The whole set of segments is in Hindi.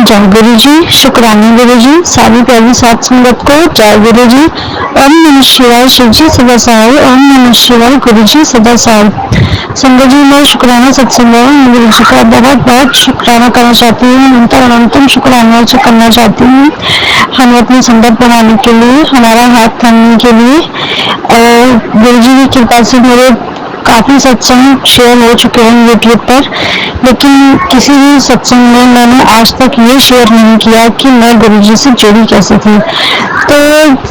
जय गुरु जी। शुक्राना गुरु जी। सारी प्यारी सात संगत को जय गुरु जी। ओम नमः शिवाय। शिव जी सदा सहाय। ओम नमः शिवाय। गुरु जी सदा सहाय। संगत जी, मैं शुक्राना सत्संग गुरु जी का बहुत बहुत शुक्राना करना चाहती हूँ। अनंतम शुक्राना करना चाहती हूँ हमें अपनी संगत बनाने के लिए, हमारा हाथ थामने के लिए। और गुरु जी की कृपा से मेरे काफी सत्संग शेयर हो चुके हैं यूट्यूब पर, लेकिन किसी भी सत्संग में मैंने आज तक ये शेयर नहीं किया कि मैं गुरु जी से जुड़ी कैसे थी। तो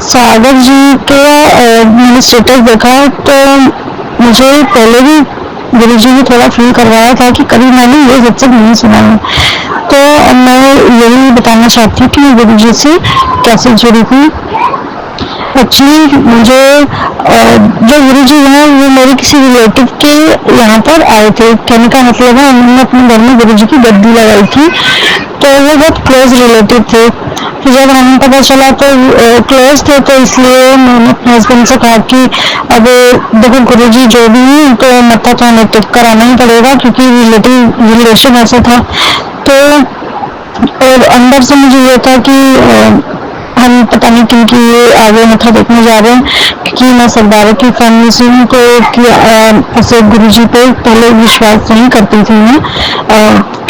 सागर जी के मैंने स्टेटस देखा तो मुझे पहले भी गुरु जी ने थोड़ा फील करवाया था कि कभी मैंने ये सत्संग नहीं सुना है। तो मैं यही बताना चाहती हूँ कि मैं गुरु जी से कैसे जुड़ी थी। एक्चुअली मुझे जो गुरु जी हैं वो मेरे किसी रिलेटिव के यहाँ पर आए थे। कहने का मतलब है उन्होंने अपने घर में गुरु जी की गद्दी लगाई थी, तो वो बहुत क्लोज रिलेटिव थे। फिर जब हमें पता चला तो क्लोज थे, तो इसलिए मैंने अपने हस्बैंड से कहा कि अब देखो गुरु जी जो भी हैं तो मत्था तो हमें टेक कर आना ही पड़ेगा, क्योंकि रिलेशन ऐसा था। तो और अंदर से मुझे ये था कि हम पता नहीं क्योंकि ये आगे मत्था देखने जा रहे हैं, क्योंकि मैं सरदारों की फैमिली से हूँ। तो ऐसे गुरु जी पे पहले विश्वास नहीं करती थी मैं।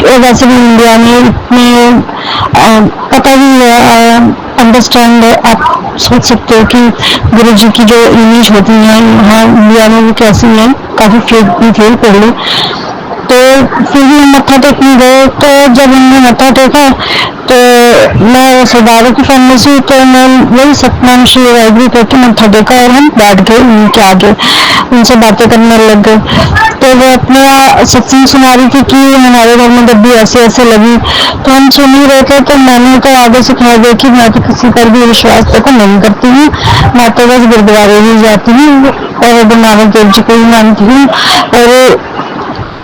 और वैसे भी इंडिया में इतने पता ही है, अंडरस्टैंड आप सोच सकते हो कि गुरु जी की जो इमेज होती है यहाँ इंडिया में वो कैसी है, काफी फेक भी थे पहले। तो फिर भी हम मत्था टेकने गए। तो जब हमने मत्था टेका तो मैं सरदारों की फैमिली से, तो मैं वही सतनाम श्री वाहिगुरु करके मत्था टेका और हम बैठ गए उनके आगे, उनसे बातें करने लग गए। तो वो अपने सत्संग सुना रही थी कि हमारे घर में गद्दी ऐसे ऐसे लगी, तो हम सुन ही रहे थे। तो मैंने तो आगे से कह दिया कि मैं तो किसी पर भी विश्वास देखो नहीं करती हूँ, मैं तो बस गुरुद्वारे ही जाती हूँ और गुरु नानक देव जी को ही मानती हूँ। और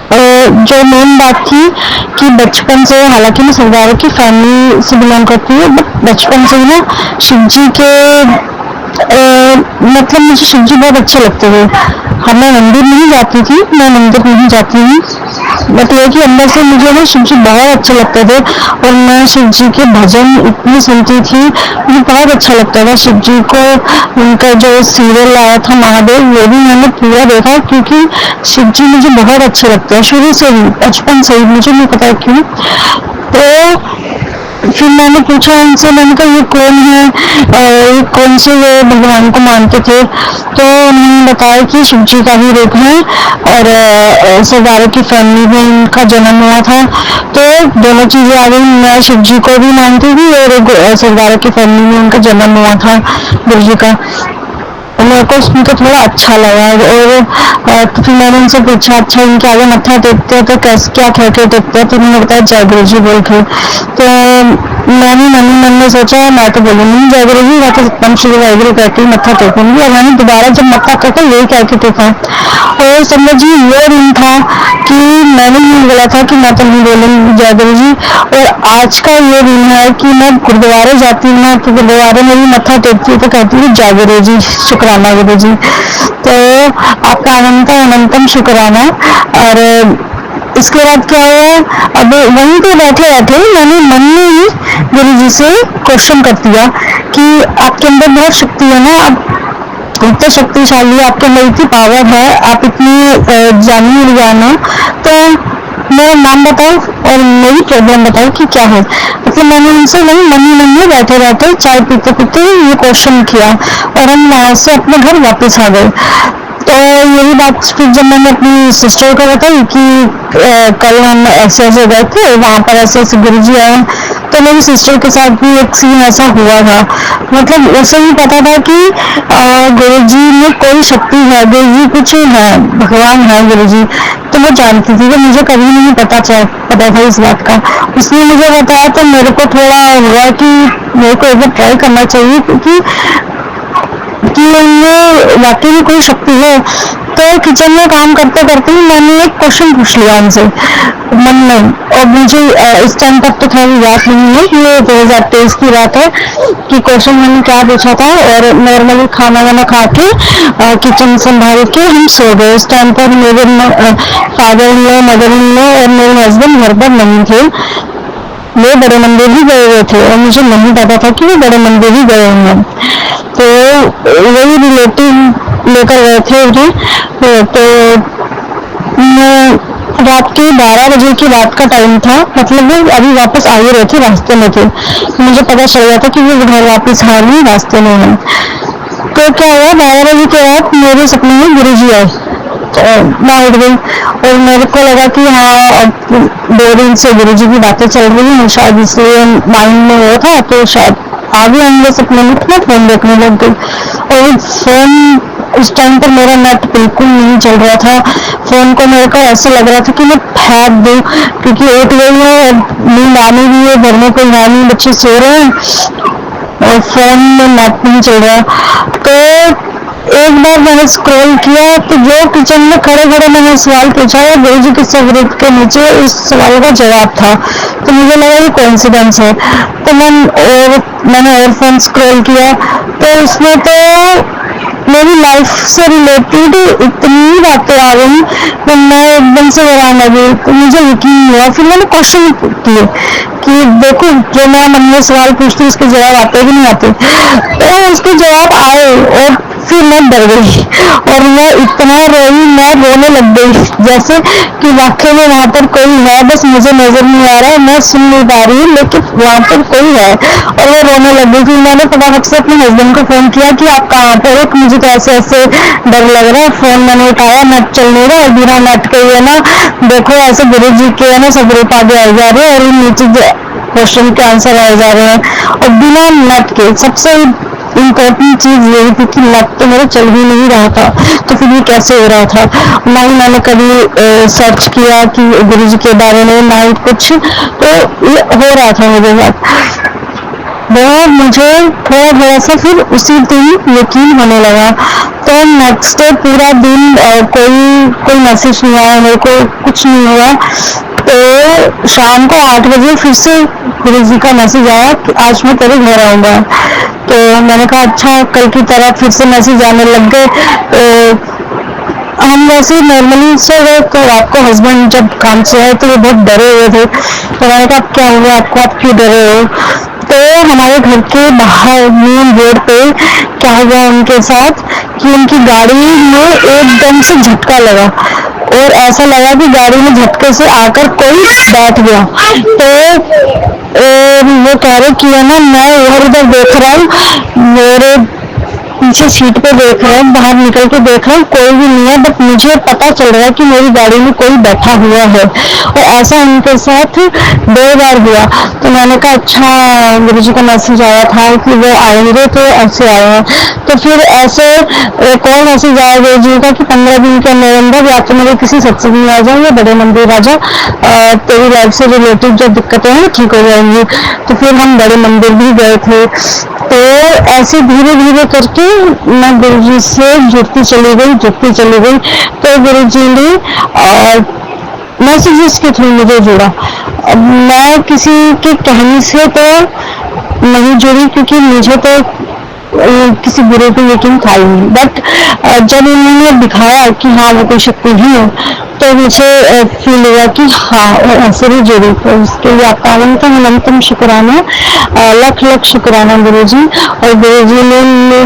जो मेन बात थी कि बचपन से, हालांकि मैं सरदारों की फैमिली से बिलोंग करती हूँ, बट बचपन से ही ना शिव जी के मतलब मुझे शिव जी बहुत अच्छे लगते थे। मैं मंदिर नहीं जाती थी, मैं मंदिर नहीं जाती हूँ, बट ये कि अंदर से मुझे ना शिव जी बहुत अच्छे लगते थे। और मैं शिव जी के भजन इतनी सुनती थी, मुझे बहुत अच्छा लगता था शिव जी को। उनका जो सीरियल आया था महादेव, वो भी मैंने पूरा देखा, क्योंकि शिव जी मुझे बहुत अच्छे लगते हैं शुरू से ही, बचपन से ही, मुझे नहीं पता क्यों। तो फिर मैंने पूछा उनसे, मैंने कहा ये कौन है, ये कौन से वो भगवान को मानते थे। तो उन्होंने बताया कि शिव जी का ही रूप है, और सरदारों की फैमिली में इनका जन्म हुआ था। तो दोनों चीजें आ गई, मैं शिव जी को भी मानती थी और सरदारों की फैमिली में उनका जन्म हुआ था गुरु जी का। मेरे को सुनकर थोड़ा अच्छा लगा। और तो फिर मैंने उनसे पूछा, अच्छा इनके आगे मत्था टेकते हैं तो कैसे, क्या कह के टेकते हैं? तो उन्होंने बताया जय गुरु जी बोल के। तो मैंने मन में सोचा मैं तो बोलूंगी जय गुरु जी, मैं तो सतनाम श्री वाहिगुरु कह के मत्था टेकूंगी। और मैंने दोबारा जब मत्था टेका यही कह के टेका। और समझ जी ये नहीं था कि मैंने नहीं बोला था कि मैं तो नहीं बोलूंगी जय गुरु जी। और आज का ये दिन है कि मैं गुरुद्वारे जाती हूँ, तो गुरुद्वारे में भी मत्था टेकती हूँ तो कहती हूँ जय गुरु जी, शुक्राना गुरु जी। तो आपका अनंतम शुक्राना। और इसके बाद क्या हुआ, अब वहीं पे बैठे बैठे मैंने मन में ही गुरु जी से क्वेश्चन कर दिया कि आपके अंदर बहुत शक्ति है ना, आप इतने शक्तिशाली, आपके अंदर इतनी पावर है, आप इतनी जानी विज्ञान हो, तो मेरा नाम बताओ और मेरी प्रॉब्लम बताओ कि क्या है। मतलब मैंने उनसे वही मन में बैठे बैठे चाय पीते पीते ये क्वेश्चन किया, और हम वहां से अपने घर वापस आ गए। तो यही बात फिर जब मैंने अपनी सिस्टर को बताई कि कल हम ऐसे ऐसे गए थे, वहां पर ऐसे ऐसे गुरु जी आए, तो मेरी सिस्टर के साथ भी एक सीन ऐसा हुआ था। मतलब उसे ही पता था कि गुरु जी में कोई शक्ति है, गुरु जी कुछ है, भगवान है गुरु जी। तो वो जानती थी, तो मुझे कभी नहीं पता था इस बात का। उसने मुझे बताया तो मेरे को थोड़ा हुआ कि मेरे को एक बार ट्राई करना चाहिए, क्योंकि उनमें वाकई में कोई शक्ति है। तो किचन में काम करते करते ही मैंने एक क्वेश्चन पूछ लिया उनसे मन में, और मुझे इस टाइम तक तो खैर याद नहीं है, ये 2023 की बात है कि क्वेश्चन मैंने क्या पूछा था। और नॉर्मली खाना वाना खा के किचन संभाल के हम सो गए। उस टाइम पर मेरे father in law, mother in law और मेरे हस्बैंड घर पर नहीं थे। वो बड़े मंदिर ही गए हुए थे और मुझे नहीं पता था कि वो बड़े मंदिर ही गए हुए हैं। तो वही रिलेटिव लेकर गए थे उन्हें। तो रात के 12 बजे की बात का टाइम था, मतलब वो अभी वापस आ ही रहे थे, रास्ते में थे। मुझे पता चल गया था कि वो घर वापस आ रहे हैं, रास्ते में है। तो क्या हुआ, 12 बजे के बाद मेरे सपने में गुरुजी आए। मैं उठ गई और मेरे को लगा कि हाँ अब 2 दिन से गुरुजी की बातें चल रही हैं, शायद इसलिए माइंड में वो था, तो शायद आ गए होंगे सपने में। मैं फोन देखने लग गई और फोन उस टाइम पर मेरा नेट बिल्कुल नहीं चल रहा था। फोन को मेरे को ऐसा लग रहा था कि मैं फेंक दूं, क्योंकि उठ गई है और नींद आने भी है, घर में कोई है नहीं, बच्चे सो रहे हैं और फोन में नेट नहीं चल रहा। तो एक बार मैंने स्क्रॉल किया तो जो किचन में खड़े खड़े मैंने सवाल पूछा है, गुरु जी के सब्र के नीचे उस सवाल का जवाब था। तो मुझे लगा ये कोइंसिडेंस है। तो मैंने और फोन स्क्रॉल किया तो उसमें तो मेरी लाइफ से रिलेटेड इतनी बातें आ गई तो मैं एकदम से हैरान लगी। तो मुझे यकीन हुआ, फिर मैंने क्वेश्चन किए कि देखो जो मैं मन में सवाल पूछती उसके जवाब आते कि नहीं आते। तो उसके जवाब आए और फिर मैं डर गई और मैं इतना रोई, मैं रोने लग गई जैसे कि वाकई में वहां पर कोई है, बस मुझे नजर नहीं आ रहा है, मैं सुन नहीं पा रही हूँ, लेकिन वहां पर कोई है। और मैं रोने लग गई। फिर मैंने फटाफट से अपने हस्बैंड को फोन किया कि आप कहाँ पर हो, मुझे तो ऐसे ऐसे डर लग रहा है। फोन मैंने उठाया, नेट चल नहीं रहा, बिना नेट के है ना, देखो ऐसे गुरु जी के है ना सब रूप आगे आए जा रहे हैं और नीचे क्वेश्चन के आंसर आए जा रहे हैं और बिना नेट के। सबसे इम्पोर्टेंट चीज यही थी कि नेट तो मेरा चल ही नहीं रहा था, तो फिर ये कैसे हो रहा था। ना ही मैंने कभी सर्च किया कि गुरु जी के बारे में, ना ही कुछ, तो ये हो रहा था मेरे साथ। वो मुझे थोड़ा थोड़ा सा फिर उसी दिन यकीन होने लगा। तो नेक्स्ट डे पूरा दिन कोई मैसेज नहीं आया मेरे को, कुछ नहीं हुआ। तो शाम को 8 बजे फिर से गुरु जी का मैसेज आया कि आज मैं तेरे घर आऊंगा। तो मैंने कहा अच्छा, कल की तरह फिर से मैसेज आने लग गए। तो हम वैसे नॉर्मली से गए, तो आपको हस्बैंड जब काम से आए तो वो बहुत डरे हुए थे। तो मैंने कहा क्या हुआ आपको, आप क्यों डरे हो। तो हमारे घर के बाहर मेन रोड पे क्या हुआ उनके साथ कि उनकी गाड़ी में एकदम से झटका लगा और ऐसा लगा कि गाड़ी में झटके से आकर कोई बैठ गया। तो वो कह रहे कि है ना, मैं इधर उधर देख रहा हूँ, मेरे पीछे सीट पे देख रहा हूँ, बाहर निकल के देख रहा हूँ, कोई भी नहीं है, बट मुझे पता चल रहा है कि मेरी गाड़ी में कोई बैठा हुआ है। और ऐसा उनके साथ 2 बार हुआ। तो मैंने कहा अच्छा, गुरु जी का मैसेज आया था कि वो आएंगे, तो ऐसे आए हैं। तो फिर ऐसे कौन मैसेज आया गुरु जी का कि 15 दिन के अंदर या तो मेरे किसी सत्संग में आ जाओ या बड़े मंदिर आ जाओ, तेरी लाइफ से रिलेटेड जो दिक्कतें हैं ठीक हो जाएंगी। तो फिर हम बड़े मंदिर भी गए थे। तो ऐसे धीरे धीरे करके मैं गुरु जी से जुड़ती चली गई। तो गुरु जी ने मैसेजेस के थ्रू मुझे जुड़ा। अब मैं किसी के कहने से तो नहीं जुड़ी, क्योंकि मुझे तो किसी गुरु पे यकीन था ही नहीं। बट जब उन्होंने दिखाया कि हाँ वो कोई शक्ति ही है, तो मुझे फील हुआ कि हाँ ऐसे भी जुड़ी। तो उसके लिए आपका अनंतम शुक्राना, लख लख शुक्राना गुरु जी। और गुरु जी ने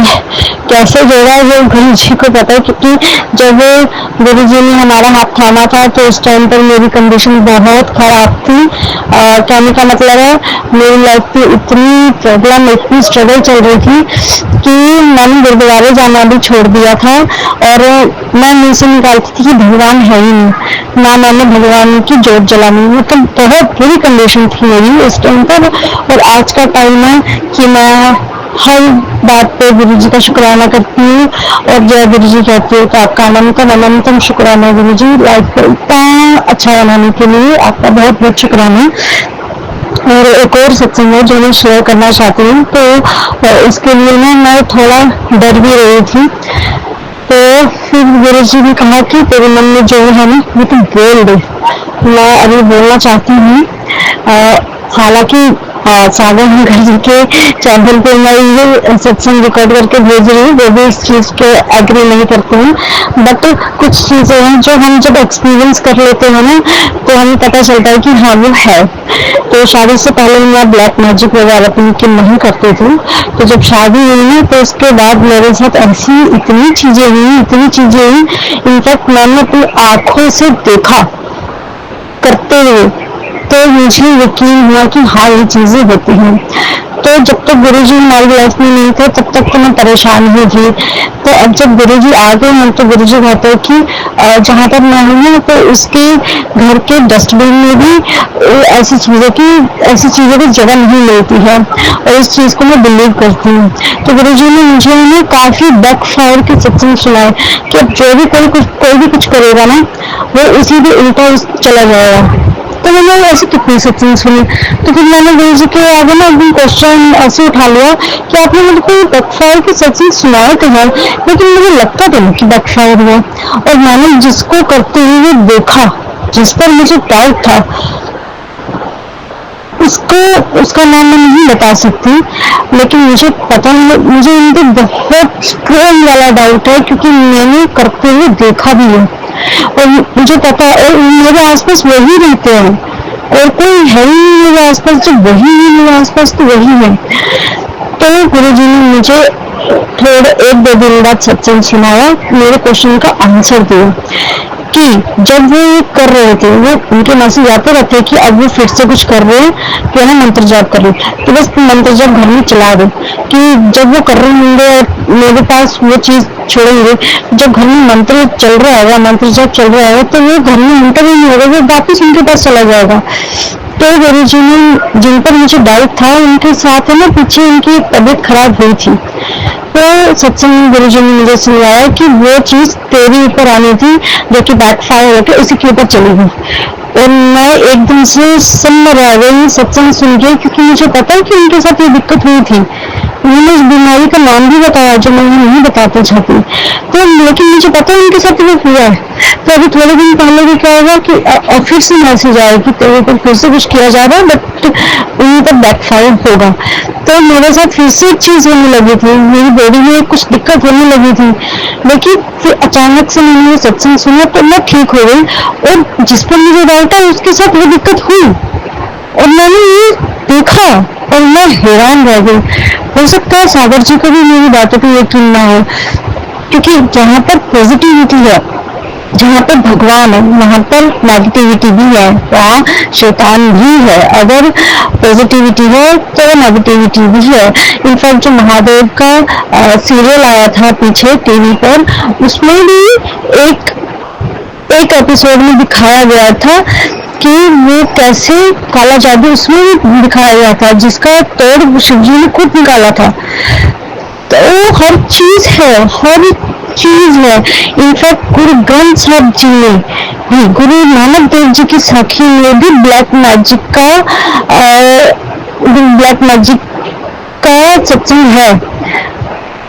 कैसे जोड़ा वो गुरु जी को पता है, क्योंकि जब गुरु जी ने हमारा हाथ थामा था तो उस टाइम पर मेरी कंडीशन बहुत खराब थी। कहने का मतलब है मेरी लाइफ में इतनी प्रॉब्लम, इतनी स्ट्रगल चल रही थी कि मैंने गुरुद्वारे जाना भी छोड़ दिया था और मैं मुंह से निकालती थी कि भगवान है ही नहीं, ना मैंने भगवान की जोत जलानी। मतलब बहुत बुरी कंडीशन थी मेरी उस टाइम पर। और आज का टाइम है कि मैं हर बात पे गुरु जी का शुक्राना करती हूँ और जय गुरु जी कहती हूँ। तो आपका अनंतम शुक्राना गुरु जी, लाइफ को इतना अच्छा बनाने के लिए आपका बहुत बहुत शुक्राना। और एक और सत्संग है जो मैं शेयर करना चाहती हूँ। तो इसके लिए ना मैं थोड़ा डर भी रही थी। तो फिर गुरु जी ने कहा कि तेरे मन में जो है ना वो तुम बोल दे। मैं अभी बोलना चाहती हूँ। हालांकि सागर मुखर्जी के चैनल पे मैं ये सत्संग रिकॉर्ड करके भेज रही हूँ, वो भी इस चीज पे एग्री नहीं करते हैं। बट कुछ चीजें हैं जो हम जब एक्सपीरियंस कर लेते हैं ना, तो हमें पता चलता है कि हाँ वो है। तो शादी से पहले मैं ब्लैक मैजिक वगैरह की नहीं करती थी। तो जब शादी हुई ना, तो उसके बाद मेरे साथ ऐसी इतनी चीजें हुई, इनफैक्ट मैंने अपनी आंखों से देखा करते हुए, तो मुझे यकीन हुआ कि हाँ ये चीजें होती हैं। तो जब तक गुरुजी हमारी लाइफ में नहीं थे, तब तक तो मैं परेशान ही थी। तो अब जब गुरुजी आ गए हैं, तो गुरुजी कहते हैं कि जहाँ पर मैं हूँ, तो उसके घर के डस्टबिन में भी ऐसी चीजों की जगह नहीं मिलती है, और इस चीज को मैं बिलीव करती हूँ। तो गुरुजी ने मुझे काफी बैकफायर के सत्संग सुनाए कि अब जो भी कोई भी कुछ करेगा ना, वो उसी भी उल्टा चला जाएगा। तो मैंने ऐसे कितनी सत्संग सुनी। तो फिर मैंने गुरु जी के आगे ना एकदम क्वेश्चन ऐसे उठा लिया कि आपने मुझे कोई बैकफायर की सत्संग सुनाया तो है, लेकिन मुझे लगता तो नहीं कि बैकफायर हुआ। और मैंने जिसको करते हुए देखा, जिस पर मुझे डाउट था, उसका नाम मैं नहीं बता सकती, लेकिन मुझे उन पर बहुत स्ट्रॉन्ग वाला डाउट है, क्योंकि मैंने करते हुए देखा भी है। और मुझे पता है, और मेरे आसपास वही रहते हैं, और कोई है ही नहीं मेरे आसपास। जब वही है मेरे आसपास, तो वही है। तो गुरुजी ने मुझे थोड़े 1-2 दिन बाद सत्संग सुनाया, मेरे क्वेश्चन का आंसर दिया कि जब वो कर रहे थे, वो उनके मैसेज आते रहते कि अब वो फिर से कुछ कर रहे हैं, तो ना मंत्र जाप कर रहे, तो बस मंत्र जाप घर में चला दो, कि जब वो कर रहे होंगे मेरे पास वो चीज छोड़ेंगे। जब घर में मंत्र चल रहा होगा, मंत्र जाप चल रहा होगा, तो वो घर में एंटर ही नहीं होगा, वो वापिस उनके पास चला जाएगा। तो गुरु जी ने, जिन पर मुझे डाउट था, उनके साथ है ना पीछे उनकी तबीयत खराब हुई थी, तो सत्संग गुरु जी ने मुझे समझाया कि वो चीज तेरे ऊपर आनी थी, जो कि बैकफायर होकर उसी के ऊपर चली गई। और मैं एकदम से सन्न रह गई सत्संग सुन के, क्योंकि मुझे पता है कि उनके साथ ये दिक्कत हुई थी। उन्होंने इस बीमारी का नाम भी बताया जो मैं नहीं बताना चाहती, तो लेकिन मुझे पता है उनके साथ वो हुआ है। तो अभी थोड़े दिन पहले भी क्या होगा कि फिर से मैसेज आया कि तेरे ऊपर फिर से कुछ किया जा रहा है, बट उन्हीं पर बैकफायर होगा। तो मेरे साथ फिर से एक चीज होने लगी थी, मेरी बॉडी में कुछ दिक्कत होने लगी थी, लेकिन फिर अचानक से मैंने सत्संग सुना, तो मैं ठीक हो गई। और जिस पर मुझे डाउट है, उसके साथ वो दिक्कत हुई, और मैंने ये देखा, और मैं हैरान रह गई। हो सकता है सागर जी को भी मेरी बातों पर यकीन ना हो, क्योंकि जहाँ पर पॉजिटिविटी है, जहाँ पर भगवान है, वहाँ पर नेगेटिविटी भी है, वहाँ शैतान भी है। अगर पॉजिटिविटी है तो नेगेटिविटी भी है। इनफैक्ट जो महादेव का सीरियल आया था पीछे टीवी पर, उसमें भी एक एपिसोड में दिखाया गया था कि वो कैसे काला जादू उसमें भी दिखाया गया था, जिसका तोड़ शिवजी ने खुद निकाला था। तो हर चीज है। इनफैक्ट गुरु ग्रंथ साहब जी ने भी, गुरु नानक देव जी की साखी में भी ब्लैक मैजिक का सत्संग है।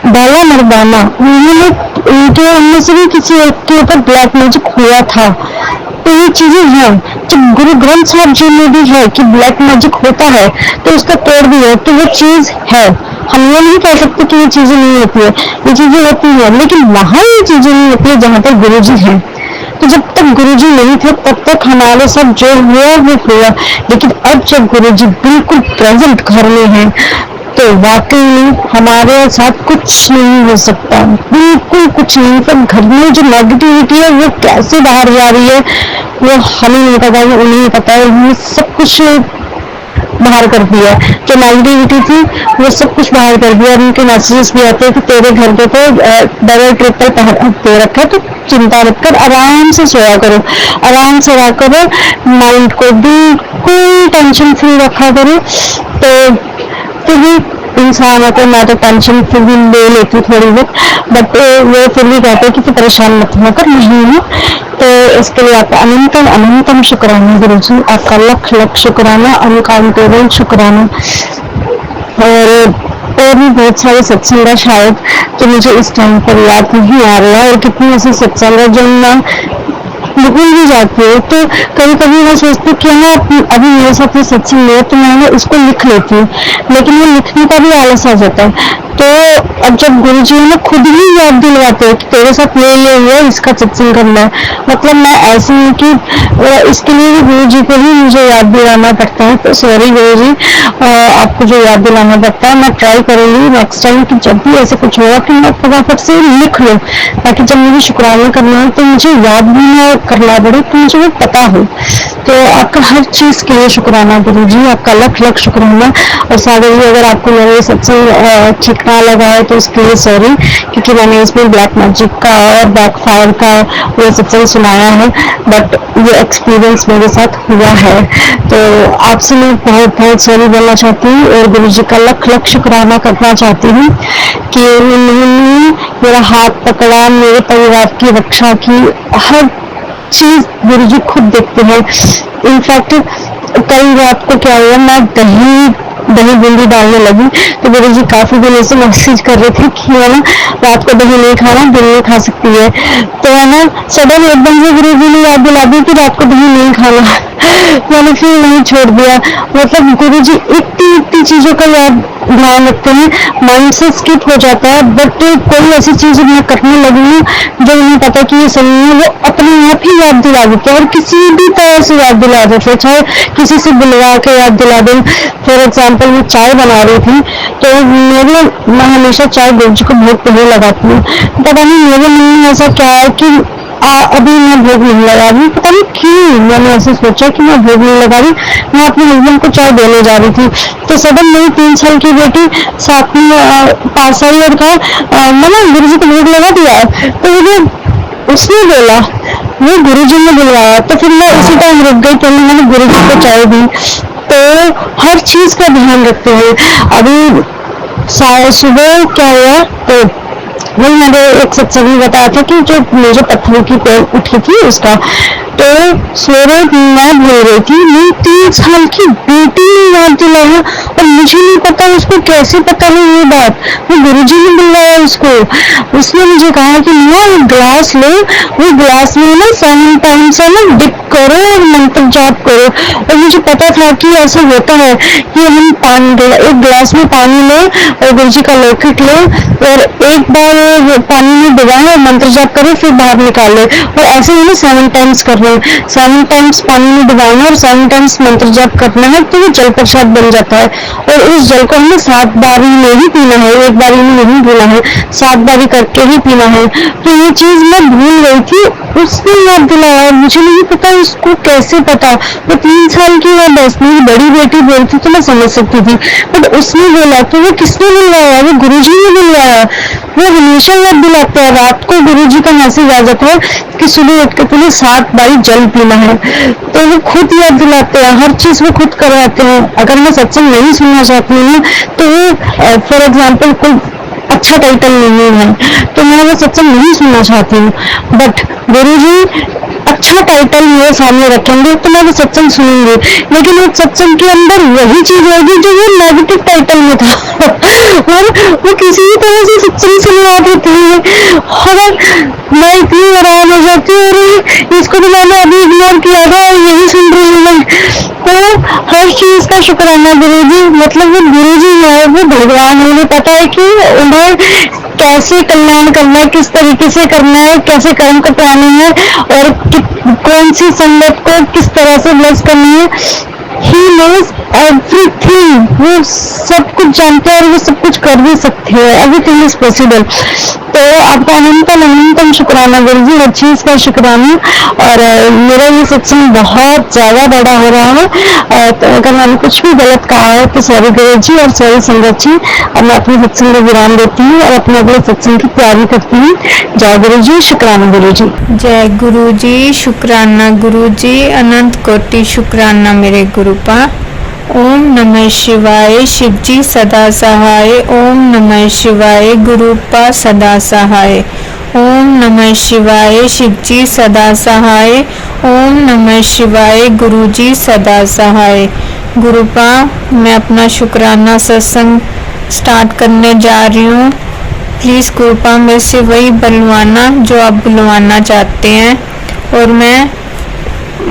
बाला मर्दाना, उनमें से भी किसी एक के ऊपर ब्लैक मैजिक हुआ था। तो ये चीजें हैं, जब गुरु ग्रंथ साहब जी में भी है कि ब्लैक मैजिक होता है, तो उसका तोड़ भी है, तो वो चीज है। हम ये नहीं कह सकते कि ये चीजें नहीं होती है, ये चीजें होती है, लेकिन वहां ये चीजें नहीं होती है जहाँ पर गुरुजी हैं। तो जब तक गुरुजी नहीं थे, तब तक हमारे साथ जो हुआ वो हुआ, लेकिन अब जब गुरुजी बिल्कुल प्रेजेंट घर में हैं, तो वाकई में हमारे साथ कुछ नहीं हो सकता, बिल्कुल कुछ नहीं। पर घर में जो नेगेटिविटी है वो कैसे बाहर जा रही है, वो हमें नहीं पता, वो उन्हें पता है। उन्होंने सब कुछ बाहर कर दिया, जो नेगेटिविटी थी वो सब कुछ बाहर कर दिया। उनके मैसेजेस भी आते हैं कि तेरे घर पे तो डबल ट्रिपल दे रखा है, तो चिंता मत कर, आराम से सोया करो, आराम से रहा करो, माइंड को बिल्कुल टेंशन फ्री रखा करो। तो भी इंसान होता है, मैं तो टेंशन फिर भी ले लेती थोड़ी बहुत, बट वो फिर भी कहते हैं कि तू परेशान मत होकर, नहीं हूँ। तो इसके लिए आपका अनंतम शुक्राना गुरु जी, आपका लख शुक्राना, अनकाउंटेबल शुक्राना। और भी बहुत सारे सत्संग है शायद, जो मुझे इस टाइम पर याद नहीं आ रहा है, और कितने ऐसे सत्संग है जो मैं भूल भी जाती हूँ। तो कभी कभी मैं सोचती हूँ कि हाँ अभी मेरे साथ ये सत्संग है तो मैं इसको लिख लेती हूँ, लेकिन वो लिखने का भी आलस आ जाता है। तो अब जब गुरु जी ने खुद ही याद दिलवाते हैं कि तेरे साथ ये हुआ, इसका सत्संग करना है, मतलब मैं ऐसी हूँ कि इसके लिए भी गुरु जी को ही मुझे याद दिलाना पड़ता है। तो सॉरी गुरु जी, आपको जो याद दिलाना पड़ता है। मैं ट्राई करूंगी नेक्स्ट टाइम कि जब भी ऐसे कुछ होगा कि मैं फटाफट से लिख लूँ, ताकि जब मुझे शुक्राना करना है तो मुझे याद भी ना करना पड़े, तो मुझे वो पता हो। तो आपका हर चीज के लिए शुक्राना गुरु जी, आपका लख लख शुक्राना। और सागर जी, अगर आपको मेरा ये सत्संग ठीक ना लगा है तो उसके लिए सॉरी, क्योंकि मैंने इसमें ब्लैक मैजिक का और बैक फायर का वो सत्संग सुनाया है, बट ये एक्सपीरियंस मेरे साथ हुआ है। तो आपसे मैं बहुत बहुत सॉरी बोलना चाहती हूँ और गुरु जी का लख लख शुक्राना करना चाहती हूँ कि उन्होंने मेरा हाथ पकड़ा, मेरे परिवार की रक्षा की, हर चीज गुरु जी खुद देखते हैं। इनफैक्ट कल रात को क्या हुआ, मैं दही बूंदी डालने लगी तो गुरु जी काफी दिनों से मैसेज कर रहे थे कि है ना रात को दही नहीं खाना, दिन में खा सकती है। तो है ना सडन एकदम से गुरु जी ने याद दिला दी कि रात को दही नहीं खाना। मैंने फिर नहीं छोड़ दिया। मतलब गुरु जी इतनी इतनी चीजों का याद ध्यान रखते हैं, माइंड से स्किप हो जाता है, बट कोई ऐसी चीज मैं करने लगी हूँ जो उन्हें पता कि ये सही है, वो अपने आप ही याद दिला देते हैं और किसी भी तरह से याद दिला देते हैं, चाहे किसी से बुलवा के याद दिला दें। फॉर एग्जाम्पल मैं चाय बना रही थी तो मैं हमेशा चाय गुरु जी को भोग पहले लगाती हूँ। पता नहीं मेरे मन में ऐसा क्या है कि अभी मैं भोग नहीं लगा रही, पता नहीं क्यों मैंने ऐसे सोचा कि मैं भोग नहीं लगा रही। मैं अपने हस्बैंड को चाय देने जा रही थी तो सडन मेरी 3 साल की बेटी साथ में पास आई और कहा मैंने गुरु जी को भोग लगा दिया। तो मुझे उसने बोला वो गुरु जी ने बुलवाया, तो फिर मैं उसी टाइम रुक गई कि मैंने गुरु जी को चाय दी। तो हर चीज का ध्यान रखते हैं। अभी सुबह क्या हुआ, तो वही मैंने एक सत्संग में बताया था कि जो मुझे पत्थरों की पैर उठी थी उसका, तो सवेरे मैं भूल रही थी, मेरी 3 साल की बेटी ने याद दिलाया और मुझे नहीं पता उसको कैसे पता नहीं ये बात, वो गुरुजी ने बुलाया उसको। उसने मुझे कहा कि ना एक ग्लास लो, वो ग्लास में ना 7 टाइम्स है ना डिप करो और मंत्र जाप करो। और मुझे पता था कि ऐसा होता है कि हम एक ग्लास में पानी लो और गुरुजी का लॉकेट लो और एक बार पानी में डुबाएं और मंत्र जाप करो, फिर बाहर निकालो और ऐसे ही ना 7 टाइम्स करना है। 7 टाइम्स पानी में डुबाना और 7 टाइम्स मंत्र जाप करना है, तो वो जल प्रसाद बन जाता है। और उस जल को हमें 7 बारी में ही पीना है, एक बारी में नहीं पीना है, 7 बारी करके ही पीना है। तो ये चीज मैं भूल गई थी, उसने याद दिलाया, मुझे नहीं पता उसको कैसे पता। वो 3 साल की है बस, मेरी बड़ी बेटी बोलती तो मैं समझ सकती थी, बट उसने बोला तो वो किसने बुलवाया, वो गुरुजी ने बुलवाया। वो हमेशा याद दिलाते हैं, रात को गुरुजी का मैसेज आ जाता है कि सुबह उठ के तुम्हें 7 बारी जल पीना है, तो वो खुद याद दिलाते हैं, हर चीज वो खुद करवाते हैं। अगर मैं सत्संग नहीं सुनना चाहती हूँ तो वो फॉर एग्जाम्पल कोई अच्छा टाइटल नहीं है तो मैं वो सत्संग नहीं सुनना चाहती हूँ, बट गुरुजी अच्छा टाइटल मेरे सामने रखेंगे तो मैं वो सत्संग सुनूंगी, लेकिन उस सत्संग के अंदर वही चीज होगी जो वो नेगेटिव टाइटल में था और वो किसी भी तरह से सत्संग सुनवा देती है और मैं इतनी हैरान हो जाती हूँ, और इसको तो मैंने अभी इग्नोर किया था और यही सुन रही हूँ मैं। तो हर चीज का शुक्राना गुरुजी, मतलब वो गुरुजी है, वो भगवान है, उन्हें पता है कि उन्हें कैसे कल्याण करना है, किस तरीके से करना है, कैसे कर्म कटाने हैं और कौन सी संगत को किस तरह से ब्लेस करनी है। He knows everything, वो सब कुछ जानते हैं और वो सब कुछ कर भी सकते हैं, everything is possible। तो आपका अनंतम शुक्राना गुरुजी, हर चीज का शुक्राना। और मेरा ये सत्संग बहुत ज्यादा बड़ा हो रहा है, तो अगर मैंने कुछ भी गलत कहा है तो सॉरी गुरुजी और सॉरी संगत जी। अब मैं अपने सत्संग को विराम देती हूँ और अपने अगले सत्संग की तैयारी करती हूँ। जय गुरुजी, शुक्राना गुरुजी। जय गुरुजी, शुक्राना गुरुजी, अनंत कोटि शुक्राना मेरे गुरुपा। ओम नमः शिवाय, शिवजी सदा सहाय। ओम नमः शिवाय, गुरुपा सदा सहाय। ओम नमः शिवाय, शिवजी सदा सहाय। ओम नमः शिवाय, गुरुजी सदा सहाय। गुरुपा, मैं अपना शुक्राना सत्संग स्टार्ट करने जा रही हूँ। प्लीज़ गुरुपा मेरे से वही बुलवाना जो आप बुलवाना चाहते हैं और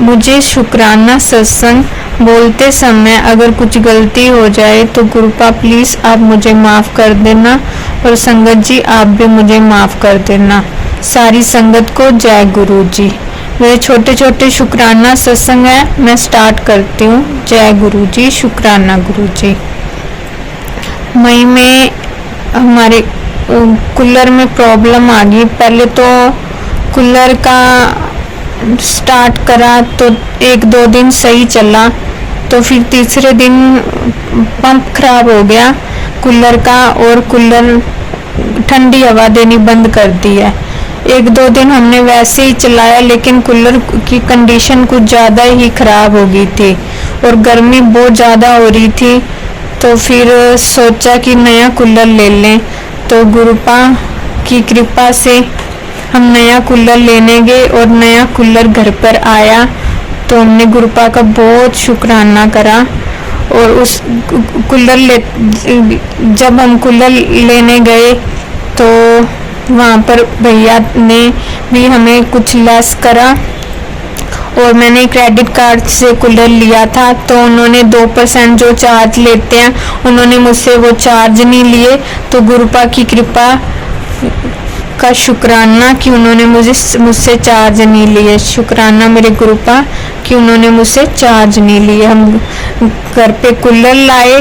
मुझे शुक्राना सत्संग बोलते समय अगर कुछ गलती हो जाए तो गुरुपा प्लीज़ आप मुझे माफ़ कर देना, और संगत जी आप भी मुझे माफ़ कर देना। सारी संगत को जय गुरु जी। मेरे छोटे छोटे शुक्राना सत्संग है, मैं स्टार्ट करती हूँ। जय गुरु जी, शुक्राना गुरु जी। मई में हमारे कूलर में प्रॉब्लम आ गई। पहले तो कूलर का स्टार्ट करा तो 1-2 दिन सही चला, तो फिर तीसरे दिन पंप खराब हो गया कूलर का, और कूलर ठंडी हवा देनी बंद कर दी है। 1-2 दिन हमने वैसे ही चलाया, लेकिन कूलर की कंडीशन कुछ ज़्यादा ही खराब हो गई थी और गर्मी बहुत ज़्यादा हो रही थी। तो फिर सोचा कि नया कूलर ले लें, तो गुरुपा की कृपा से हम नया कूलर लेने गए और नया कूलर घर पर आया। तो हमने गुरुपा का बहुत शुक्राना करा, और उस जब हम कूलर लेने गए तो वहाँ पर भैया ने भी हमें कुछ लेस करा, और मैंने क्रेडिट कार्ड से कूलर लिया था, तो उन्होंने 2% जो चार्ज लेते हैं उन्होंने मुझसे वो चार्ज नहीं लिए। तो गुरुपा की कृपा का शुक्राना कि उन्होंने मुझसे चार्ज नहीं लिए। शुक्राना मेरे गुरुपा कि उन्होंने मुझसे चार्ज नहीं लिए। हम घर पे कूलर लाए,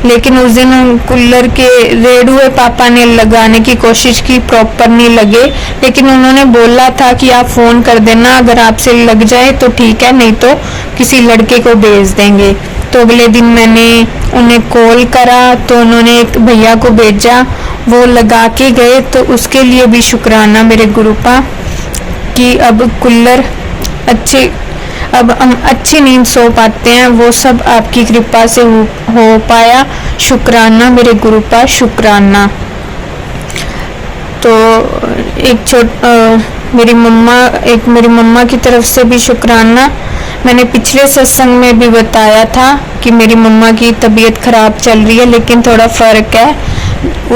लेकिन उस दिन कूलर के रेडुए पापा ने लगाने की कोशिश की, प्रॉपर नहीं लगे, लेकिन उन्होंने बोला था कि आप फ़ोन कर देना, अगर आपसे लग जाए तो ठीक है, नहीं तो किसी लड़के को भेज देंगे। तो अगले दिन मैंने उन्हें कॉल करा, तो उन्होंने एक भैया को भेजा, वो लगा के गए। तो उसके लिए भी शुक्राना मेरे गुरुपा कि अब कूलर अब हम अच्छी नींद सो पाते हैं, वो सब आपकी कृपा से हो पाया। शुक्राना मेरे गुरुपा, शुक्राना। तो मेरी मम्मा की तरफ से भी शुक्राना। मैंने पिछले सत्संग में भी बताया था कि मेरी मम्मा की तबीयत खराब चल रही है, लेकिन थोड़ा फ़र्क है।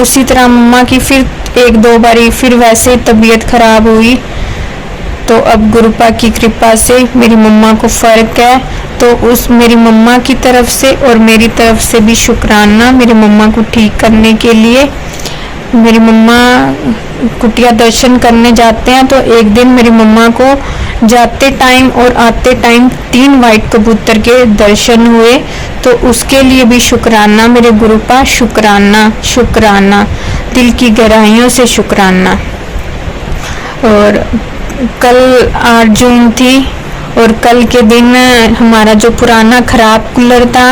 उसी तरह मम्मा की फिर 1-2 बारी फिर वैसे ही तबीयत खराब हुई, तो अब गुरुपा की कृपा से मेरी मम्मा को फ़र्क है। तो उस मेरी मम्मा की तरफ से और मेरी तरफ से भी शुक्राना मेरी मम्मा को ठीक करने के लिए। मेरी मम्मा कुटिया दर्शन करने जाते हैं, तो एक दिन मेरी मम्मा को जाते टाइम और आते टाइम 3 वाइट कबूतर के दर्शन हुए, तो उसके लिए भी शुक्राना मेरे गुरुपा, शुक्राना शुक्राना, दिल की गहराइयों से शुक्राना। और कल 8 जून थी, और कल के दिन हमारा जो पुराना ख़राब कूलर था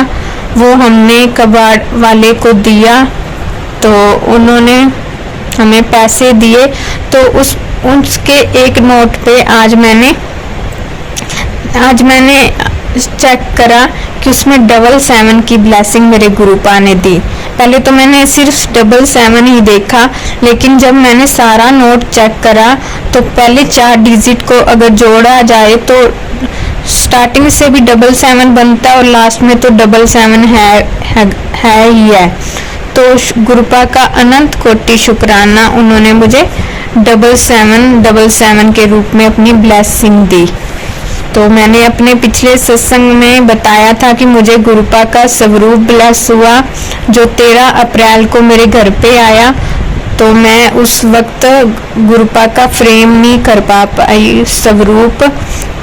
वो हमने कबाड़ वाले को दिया, तो उन्होंने हमें पैसे दिए। तो उसके एक नोट पे आज मैंने चेक करा कि उसमें 777 की ब्लेसिंग मेरे गुरुपा ने दी। पहले तो मैंने सिर्फ 777 ही देखा, लेकिन जब मैंने सारा नोट चेक करा तो पहले 4 डिजिट को अगर जोड़ा जाए तो स्टार्टिंग से भी 777 बनता है और लास्ट में तो 777 है ही है। तो गुरुपा का अनंत कोटि शुक्राना, उन्होंने मुझे 777 के रूप में अपनी ब्लेसिंग दी। तो मैंने अपने पिछले सत्संग में बताया था कि मुझे गुरुपा का स्वरूप ब्लेस हुआ, जो 13 अप्रैल को मेरे घर पे आया। तो मैं उस वक्त गुरुपा का फ्रेम नहीं कर पाई स्वरूप,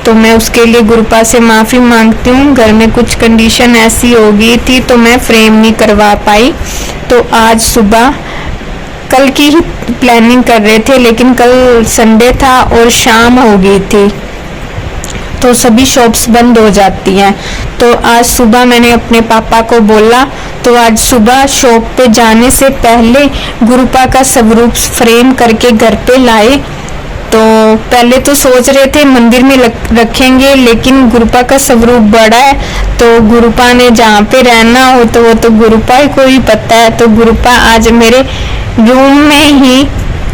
तो मैं उसके लिए गुरुपा से माफ़ी मांगती हूँ। घर में कुछ कंडीशन ऐसी हो गई थी तो मैं फ्रेम नहीं करवा पाई। तो आज सुबह कल की ही प्लानिंग कर रहे थे, लेकिन कल संडे था और शाम हो गई थी, तो सभी शॉप्स बंद हो जाती हैं। तो आज सुबह मैंने अपने पापा को बोला, तो आज सुबह शॉप पे जाने से पहले गुरुपा का स्वरूप फ्रेम करके घर पे लाए। तो पहले तो सोच रहे थे मंदिर में रखेंगे, लेकिन गुरुपा का स्वरूप बड़ा है, तो गुरुपा ने जहाँ पे रहना हो तो वो तो गुरुपा को ही पता है। तो गुरुपा आज मेरे रूम में ही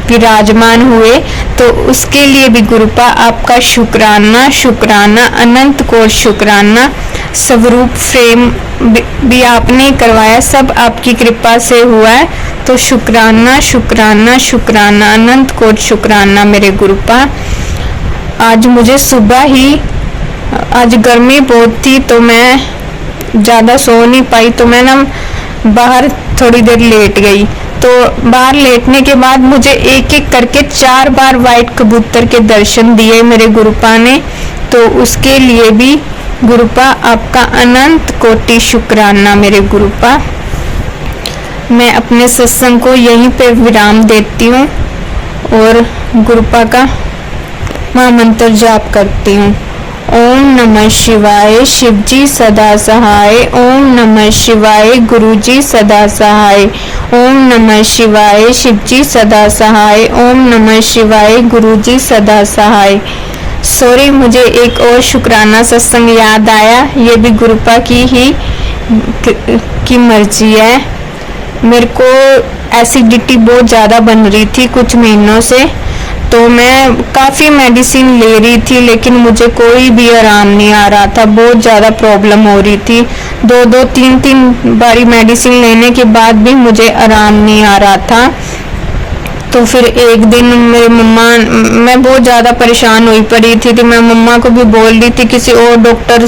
विराजमान हुए, तो उसके लिए भी गुरुपा आपका शुक्राना शुक्राना, अनंत कोटि शुक्राना। स्वरूप फ्रेम भी आपने करवाया, सब आपकी कृपा से हुआ है, तो शुक्राना शुक्राना शुक्राना, अनंत कोटि शुक्राना मेरे गुरुपा। आज मुझे सुबह ही, आज गर्मी बहुत थी तो मैं ज़्यादा सो नहीं पाई, तो मैं ना बाहर थोड़ी देर लेट गई। तो बाहर लेटने के बाद मुझे एक एक करके 4 बार वाइट कबूतर के दर्शन दिए मेरे गुरुपा ने। तो उसके लिए भी गुरुपा आपका अनंत कोटि शुक्राना मेरे गुरुपा। मैं अपने सत्संग को यहीं पे विराम देती हूँ और गुरुपा का महामंत्र जाप करती हूँ। ओम नमः शिवाय, शिवजी सदा सहाय। ओम नमः शिवाय, गुरुजी सदा सहाय। ओम नमः शिवाय, शिवजी सदा सहाय। ओम नमः शिवाय, गुरुजी सदा सहाय। सॉरी, मुझे एक और शुक्राना सत्संग याद आया, ये भी गुरुपा की मर्जी है। मेरे को एसिडिटी बहुत ज़्यादा बन रही थी कुछ महीनों से, तो मैं काफ़ी मेडिसिन ले रही थी लेकिन मुझे कोई भी आराम नहीं आ रहा था। बहुत ज़्यादा प्रॉब्लम हो रही थी। 2-2, 3-3 बारी मेडिसिन लेने के बाद भी मुझे आराम नहीं आ रहा था। तो फिर एक दिन मेरे मैं बहुत ज़्यादा परेशान हुई पड़ी थी, तो मैं मम्मा को भी बोल रही थी किसी और डॉक्टर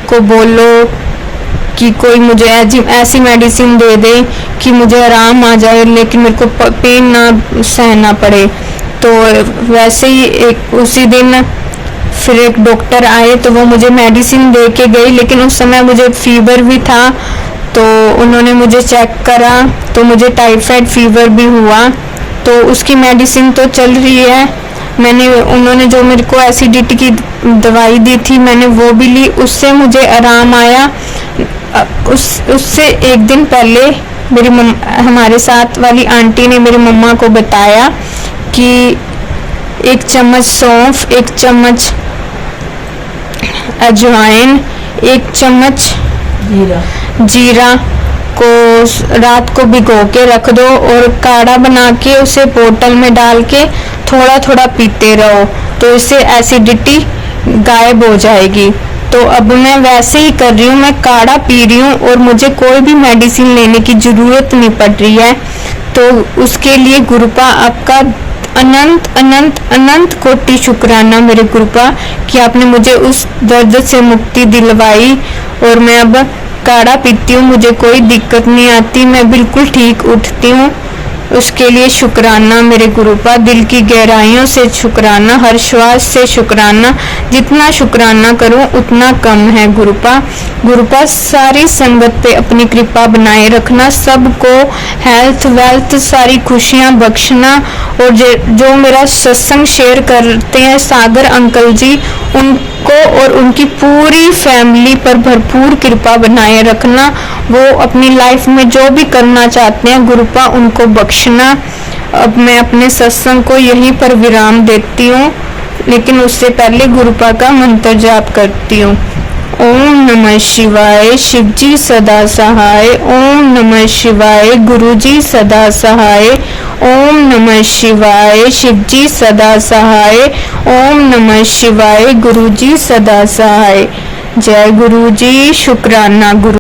को बोलो कि कोई मुझे ऐसी मेडिसिन दे दे कि मुझे आराम आ जाए लेकिन मेरे को पेन ना सहना पड़े। तो वैसे ही उसी दिन फिर एक डॉक्टर आए तो वो मुझे मेडिसिन दे के गई, लेकिन उस समय मुझे फीवर भी था। तो उन्होंने मुझे चेक करा तो मुझे टाइफाइड फीवर भी हुआ। तो उसकी मेडिसिन तो चल रही है। उन्होंने जो मेरे को एसिडिटी की दवाई दी थी मैंने वो भी ली, उससे मुझे आराम आया। उससे एक दिन पहले हमारे साथ वाली आंटी ने मेरी मम्मा को बताया कि 1 चम्मच सौंफ, 1 चम्मच अजवाइन, 1 चम्मच जीरा को रात को भिगो के रख दो और काढ़ा बना के उसे बोतल में डाल के थोड़ा थोड़ा पीते रहो, तो इससे एसिडिटी गायब हो जाएगी। तो अब मैं वैसे ही कर रही हूँ, मैं काढ़ा पी रही हूँ और मुझे कोई भी मेडिसिन लेने की ज़रूरत नहीं पड़ रही है। तो उसके लिए गुरुपा आपका अनंत अनंत अनंत कोटि शुक्राना मेरे गुरुपा कि आपने मुझे उस दर्द से मुक्ति दिलवाई और मैं अब काढ़ा पीती हूँ, मुझे कोई दिक्कत नहीं आती, मैं बिल्कुल ठीक उठती हूँ। उसके लिए शुक्राना मेरे गुरुपा, दिल की गहराइयों से शुक्राना, हर श्वास से शुक्राना। जितना शुक्राना करूँ उतना कम है गुरुपा। गुरुपा सारी संगत पे अपनी कृपा बनाए रखना, सबको हेल्थ वेल्थ सारी खुशियाँ बख्शना। और जो मेरा सत्संग शेयर करते हैं सागर अंकल जी, उनको और उनकी पूरी फैमिली पर भरपूर कृपा बनाए रखना। वो अपनी लाइफ में जो भी करना चाहते हैं गुरुपा उनको बख्शना। अब मैं अपने सत्संग को यहीं पर विराम देती हूँ, लेकिन उससे पहले गुरुपा का मंत्र जाप करती हूँ। ओम नमः शिवाय, शिवजी सदा सहाय। ओम नमः शिवाय, गुरुजी सदा सहाय। ओम नमः शिवाय, शिवजी सदा सहाय। ओम नमः शिवाय, गुरुजी सदा सहाय। जय गुरुजी, शुक्राना गुरु।